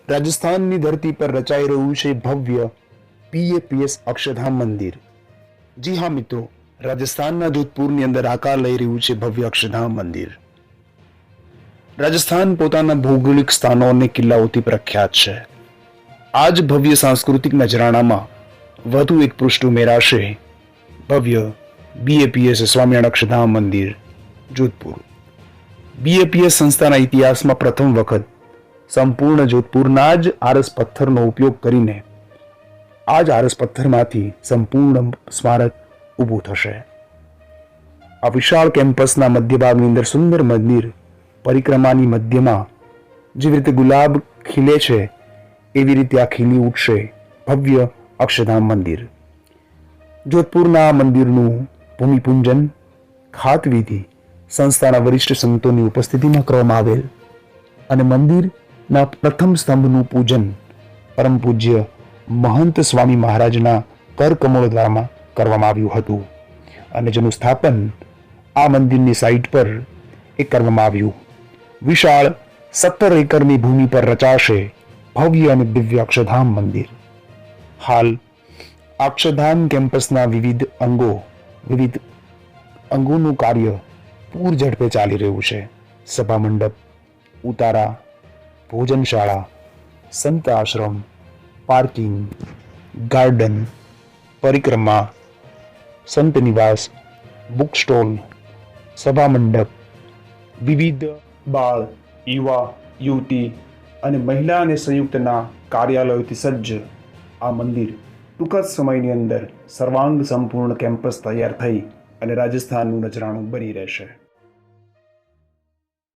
રાજસ્થાનની ધરતી પર રચાઈ રહ્યું છે ભવ્ય PAPS અક્ષરધામ મંદિર। જી હા મિત્રો, રાજસ્થાનના જોધપુરની અંદર આકાર લઈ રહ્યું છે ભવ્ય અક્ષરધામ મંદિર। રાજસ્થાન પોતાના ભૌગોલિક સ્થાનો અને કિલ્લાઓથી પ્રખ્યાત છે। આ જ ભવ્ય સાંસ્કૃતિક નજરાણામાં વધુ એક પૃષ્ઠ ઉમેરાશે ભવ્ય BAPS સ્વામિનારાયણ અક્ષરધામ મંદિર જોધપુર। BAPS સંસ્થાના ઇતિહાસમાં પ્રથમ વખત સંપૂર્ણ જોધપુરના જ આરસ પથ્થરનો ઉપયોગ કરીને આ જ આરસ પથ્થરમાંથી સંપૂર્ણ સ્મારક ઊભું થશે। આ વિશાળ કેમ્પસના મધ્ય ભાગની અંદર સુંદર મંદિર પરિક્રમાની મધ્યમાં જેવી રીતે ગુલાબ ખીલે છે એવી રીતે આ ખીલી ઉઠશે ભવ્ય અક્ષરધામ મંદિર। જોધપુરના આ મંદિરનું ભૂમિપૂજન ખાતવિધિ સંસ્થાના વરિષ્ઠ સંતોની ઉપસ્થિતિમાં કરવામાં આવેલ અને મંદિરના પ્રથમ સ્તંભનું પૂજન પરમ પૂજ્ય મહંત સ્વામી મહારાજના કરકમળ દ્વારા કરવામાં આવ્યું હતું અને જેનું સ્થાપન આ મંદિરની સાઇટ પર કરવામાં આવ્યું। વિશાળ 17 એકરની ભૂમિ પર રચાશે ભવ્ય અને દિવ્ય અક્ષરધામ મંદિર। હાલ અક્ષરધામ કેમ્પસના વિવિધ અંગોનું કાર્ય પૂર ઝડપે ચાલી રહ્યું છે। સભા મંડપ, ઉતારા, ભોજનશાળા, સંત આશ્રમ, પાર્કિંગ, ગાર્ડન, પરિક્રમા, સંત નિવાસ, બુક સ્ટોલ, સભા મંડપ, વિવિધ બાળ, યુવા, યુવતી અને મહિલા અને સંયુક્તના કાર્યાલયોથી સજ્જ આ મંદિર ટૂંક જ સમયની અંદર સર્વાંગ સંપૂર્ણ કેમ્પસ તૈયાર થઈ અને રાજસ્થાનનું નજરાણું બની રહેશે।